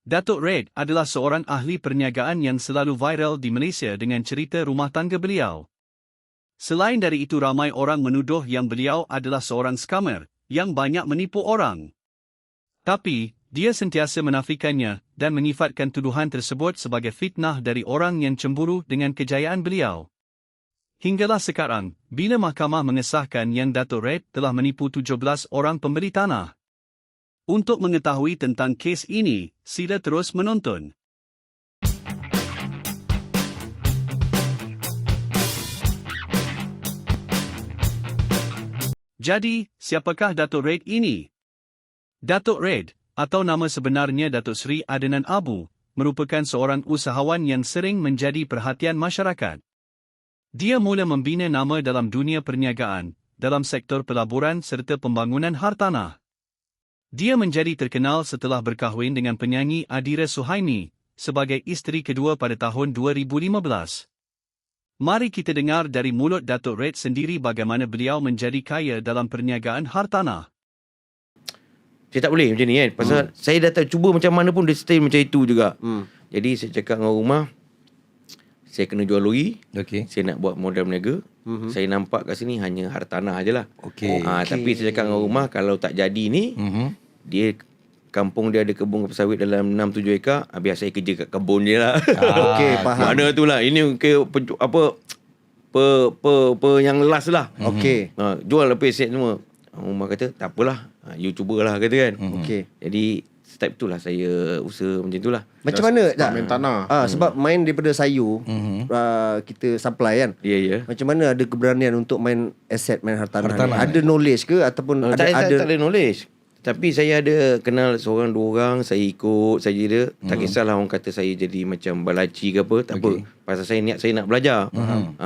Datuk Red adalah seorang ahli perniagaan yang selalu viral di Malaysia dengan cerita rumah tangga beliau. Selain dari itu ramai orang menuduh yang beliau adalah seorang scammer yang banyak menipu orang. Tapi, dia sentiasa menafikannya dan menyifatkan tuduhan tersebut sebagai fitnah dari orang yang cemburu dengan kejayaan beliau. Hinggalah sekarang, bila mahkamah mengesahkan yang Datuk Red telah menipu 17 orang pembeli tanah. Untuk mengetahui tentang kes ini, sila terus menonton. Jadi, siapakah Datuk Red ini? Datuk Red, atau nama sebenarnya Datuk Seri Adenan Abu, merupakan seorang usahawan yang sering menjadi perhatian masyarakat. Dia mula membina nama dalam dunia perniagaan, dalam sektor pelaburan serta pembangunan hartanah. Dia menjadi terkenal setelah berkahwin dengan penyanyi Adira Suhaimi sebagai isteri kedua pada tahun 2015. Mari kita dengar dari mulut Datuk Red sendiri bagaimana beliau menjadi kaya dalam perniagaan hartanah. Saya tak boleh macam ni kan. Pasal saya dah tak cuba macam mana pun dia stay macam itu juga. Jadi saya cakap dengan rumah, saya kena jual lori. Saya nak buat modal berniaga. Saya nampak kat sini hanya hartanah je lah. Tapi saya cakap dengan rumah, kalau tak jadi ni, dia kampung dia ada kebun kelapa sawit dalam 6-7 ekar. Biar saya kerja kat kebun je lah. Faham. Mana tu lah. Ini yang last lah. Jual apa aset semua. Rumah kata, tak apalah. You cubalah kata kan. Jadi step tu lah saya usaha macam tu lah. Macam mana main tanah. Sebab main daripada sayur, kita supply kan. Ya. Macam mana ada keberanian untuk main aset, main hartanah ni? Ada knowledge ke ataupun Tak ada knowledge. Tapi saya ada kenal seorang dua orang, saya ikut saja dia. Tak kisahlah orang kata saya jadi macam balaci ke apa, tak apa. Pasal saya nak belajar.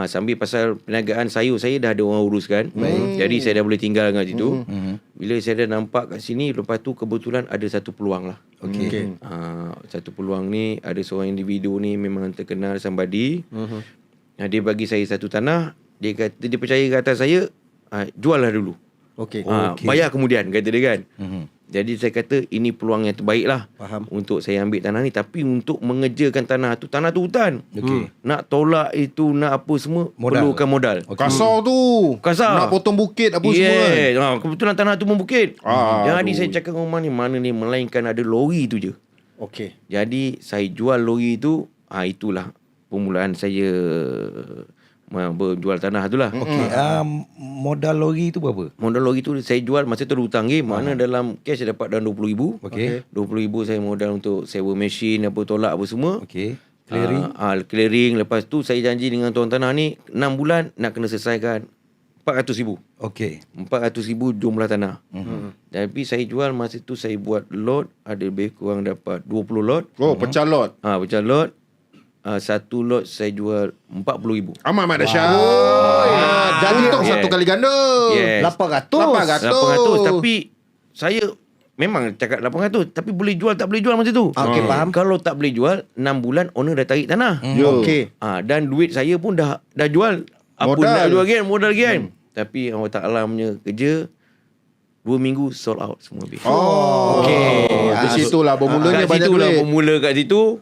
Sambil pasal perniagaan sayur saya dah ada orang uruskan. Jadi saya dah boleh tinggal kat situ. Bila saya dah nampak kat sini, lepas tu kebetulan ada satu peluang lah. Satu peluang ni, ada seorang individu ni memang terkenal, somebody. Dia bagi saya satu tanah. Dia kata, dia percaya ke atas saya, jual lah dulu. Bayar kemudian, kata dia kan. Jadi saya kata ini peluang yang terbaik lah. Untuk saya ambil tanah ni. Tapi untuk mengejarkan tanah tu hutan. Nak tolak itu, nak apa semua, perlukan modal. Kasar tu. Nak potong bukit apa semua kan. Kebetulan tanah tu membukit. Jadi saya cakap dengan rumah ni, mana ni, melainkan ada lori tu je. Jadi saya jual lori tu. Itulah permulaan saya berjual tanah tu lah. Modal lori tu berapa? Modal lori tu saya jual masa tu ada hutang mana dalam cash saya dapat dalam RM20,000. RM20,000 saya modal untuk sewa mesin, apa tolak apa semua. Clearing. Clearing. Lepas tu saya janji dengan tuan tanah ni 6 bulan nak kena selesaikan RM400,000. RM400,000 jumlah tanah. Tapi saya jual masa tu, saya buat lot, ada lebih kurang dapat 20 lot. Pecah lot. Pecah lot. Satu lot saya jual RM40,000. Amat dahsyat. Jadi untung satu kali ganda. 800. Tapi saya memang cakap 800, tapi boleh jual tak boleh jual masa tu. Faham. Kalau tak boleh jual, 6 bulan owner dah tarik tanah. Dan duit saya pun dah jual. Modal lagi kan. Tapi Allah Ta'ala punya kerja, 2 minggu sold out semua habis. Di situlah bermulanya banyak duit. Bermula kat situ.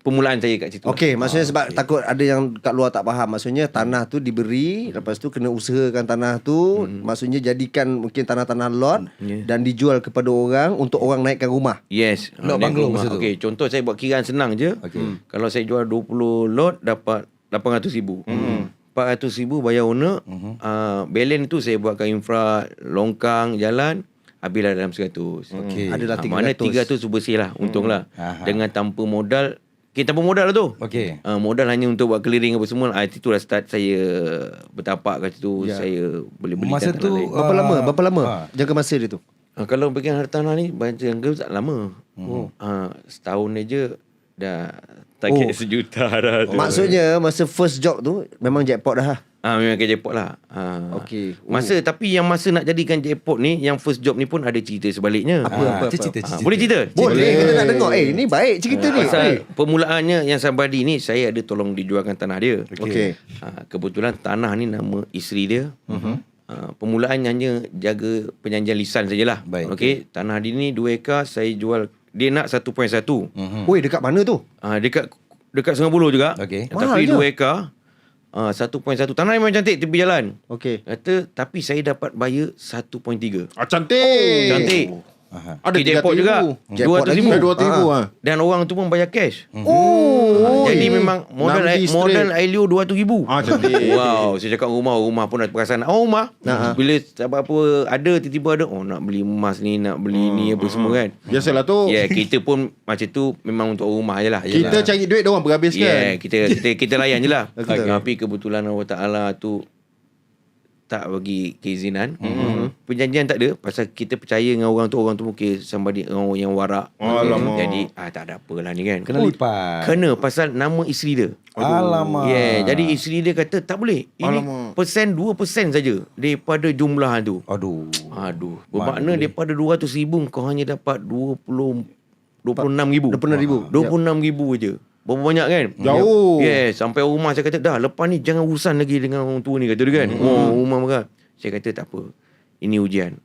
Permulaan saya kat situ. Maksudnya sebab takut ada yang kat luar tak faham. Maksudnya tanah tu diberi, lepas tu kena usahakan tanah tu. Maksudnya jadikan mungkin tanah-tanah lot dan dijual kepada orang untuk orang naikkan rumah. Yes. Lot banglo masa tu. Contoh saya buat kiraan senang je. Kalau saya jual 20 lot dapat RM800,000. RM400,000 bayar owner. Balance tu saya buatkan infra, longkang, jalan. Habislah dalam 100. Adalah 300. Mana 300 tu bersih lah. Untung lah. Dengan tanpa modal. Tanpa modal lah tu. Modal hanya untuk buat clearing apa semua. Itulah start saya bertapak kat situ. Saya boleh beli masa tanah tu lain. Berapa lama jangka masa dia tu? Kalau bagian hartanah ni jangka tak lama. Setahun aja dah target 1 juta dah tu. Maksudnya masa first job tu memang jackpot dah. Memang jackpot lah. Tapi yang masa nak jadikan jackpot ni, yang first job ni pun ada cerita sebaliknya. Apa? Cerita. Boleh cerita? Boleh, kita nak dengar. Ni baik cerita ni. Pasal permulaannya yang somebody ni, saya ada tolong dijualkan tanah dia. Kebetulan tanah ni nama isteri dia. Permulaan hanya jaga penjanjian lisan sajalah. Tanah dia ni 2 ekar, saya jual dia nak 1.1. Oi, dekat mana tu? Dekat Sungai Buloh juga. Okey. Tapi Mahal je. 2 ekar. 1.1. Tanah memang cantik tepi jalan. Okey. Kata tapi saya dapat bayar 1.3. Cantik. Cantik. Ada Jackpot juga. Jackpot lagi. 200,000 Dan orang tu pun bayar cash. Jadi memang Nambi modal straight. Ailio 200,000. Cantik. Wow, saya cakap rumah pun dah perasan. Rumah. Bila apa ada tiba-tiba ada nak beli emas ni, nak beli ni apa semua kan. Biasalah tu. Ya, kita pun macam tu memang untuk rumah je lah. Kita cari duit, diorang berhabiskan. Kita layan je lah. Betul. Tapi kebetulan Allah Ta'ala tu tak bagi keizinan. Perjanjian tak ada. Pasal kita percaya dengan orang tu mungkin somebody orang yang warak. Alamak. Jadi tak ada apalah ni kan. Kena lipat. Kena pasal nama isteri dia. Alamak. Jadi isteri dia kata tak boleh. Ini Alamak. 2% saja daripada jumlah tu. Aduh. Bermakna daripada 200,000 kau hanya dapat 26,000. 26,000 je. Berapa banyak kan? Jauh. Sampai rumah saya kata dah lepas ni jangan urusan lagi dengan orang tua ni, kata dia kan. Rumah marah. Saya kata tak apa. Ini ujian.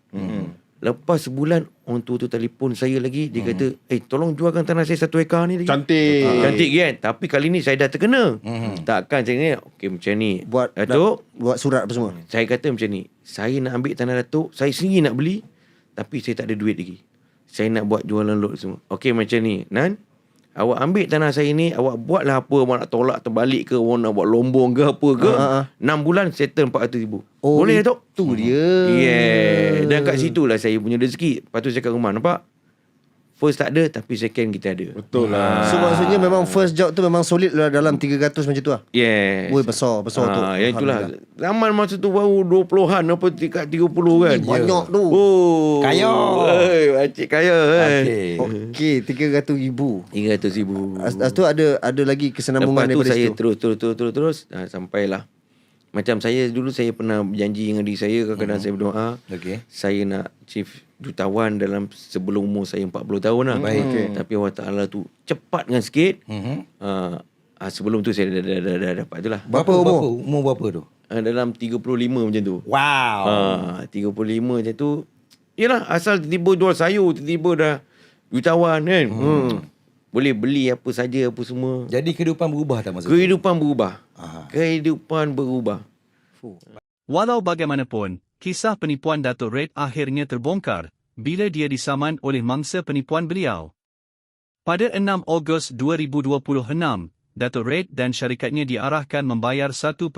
Lepas sebulan orang tua tu telefon saya lagi. Dia kata tolong jualkan tanah saya 1 ekar ni lagi. Cantik kan. Tapi kali ni saya dah terkena. Takkan saya ni okey macam ni Datuk, Buat surat apa semua. saya kata macam ni, saya nak ambil tanah Datuk, saya sendiri nak beli, tapi saya tak ada duit lagi. Saya nak buat jualan lot semua. Okey macam ni Nan, awak ambil tanah saya ni, awak buatlah apa, awak nak tolak terbalik ke, awak nak buat lombong ke apa ke, 6 bulan settle 400,000. Boleh Datuk? Tu dia. Dan kat situ lah saya punya rezeki. Lepas tu saya kat rumah, nampak? First tak ada, tapi second kita ada. Betul lah. So maksudnya memang first job tu memang solid lah dalam 300 macam tu lah. Yes. Oi, besar tu. Yang itulah. Zaman masa tu baru 20-an apa tingkat 30 kan. Banyak tu. Oh. Kaya. Pakcik kaya kan. Okey. Okey, 300,000. 300,000. Lepas tu ada lagi kesenambungan Lepas tu daripada saya situ. terus sampailah. Macam saya dulu saya pernah berjanji dengan diri saya, kadang-kadang saya berdoa. Okey. Saya nak chief jutawan dalam sebelum umur saya 40 tahun lah. Baik. Tapi Allah Ta'ala tu cepatkan sikit. Sebelum tu saya dah dapat tu lah. Berapa umur? Umur berapa tu? Dalam 35 macam tu. Wow. 35 macam tu. Yelah, asal tiba-tiba jual sayur, tiba-tiba dah jutawan kan. Boleh beli apa saja, apa semua. Jadi kehidupan berubah tak masa tu? Kehidupan berubah. Kehidupan berubah. Walau bagaimanapun, kisah penipuan Dato' Red akhirnya terbongkar bila dia disaman oleh mangsa penipuan beliau. Pada 6 Ogos 2026, Dato' Red dan syarikatnya diarahkan membayar 1.4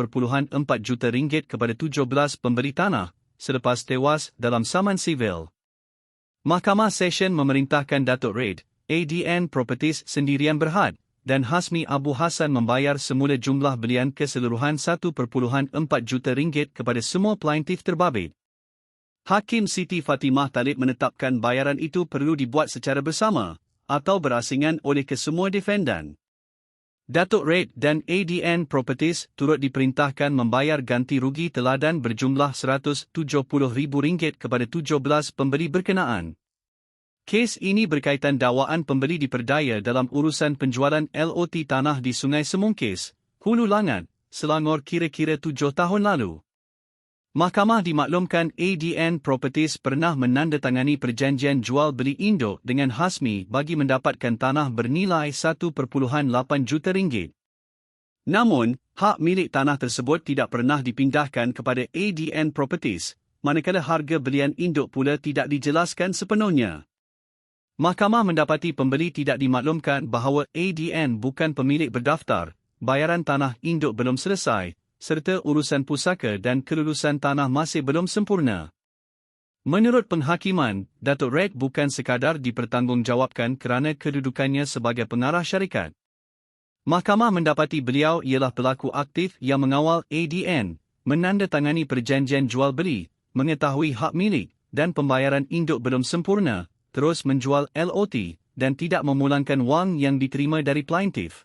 juta ringgit kepada 17 pembeli tanah selepas tewas dalam saman sivil. Mahkamah Session memerintahkan Dato' Red, ADN Properties sendirian berhad, dan Hasmi Abu Hassan membayar semula jumlah belian keseluruhan 1.4 juta ringgit kepada semua plaintiff terbabit. Hakim Siti Fatimah Talib menetapkan bayaran itu perlu dibuat secara bersama atau berasingan oleh kesemua defendan. Dato' Red dan ADN Properties turut diperintahkan membayar ganti rugi teladan berjumlah RM170,000 kepada 17 pembeli berkenaan. Kes ini berkaitan dakwaan pembeli diperdaya dalam urusan penjualan LOT tanah di Sungai Semungkis, Hulu Langat, Selangor kira-kira 7 tahun lalu. Mahkamah dimaklumkan ADN Properties pernah menandatangani perjanjian jual beli induk dengan Hasmi bagi mendapatkan tanah bernilai 1.8 juta ringgit. Namun, hak milik tanah tersebut tidak pernah dipindahkan kepada ADN Properties, manakala harga belian induk pula tidak dijelaskan sepenuhnya. Mahkamah mendapati pembeli tidak dimaklumkan bahawa ADN bukan pemilik berdaftar, bayaran tanah induk belum selesai, serta urusan pusaka dan kelulusan tanah masih belum sempurna. Menurut penghakiman, Dato' Red bukan sekadar dipertanggungjawabkan kerana kedudukannya sebagai pengarah syarikat. Mahkamah mendapati beliau ialah pelaku aktif yang mengawal ADN, menandatangani perjanjian jual beli, mengetahui hak milik dan pembayaran induk belum sempurna, terus menjual LOT, dan tidak memulangkan wang yang diterima dari plaintiff.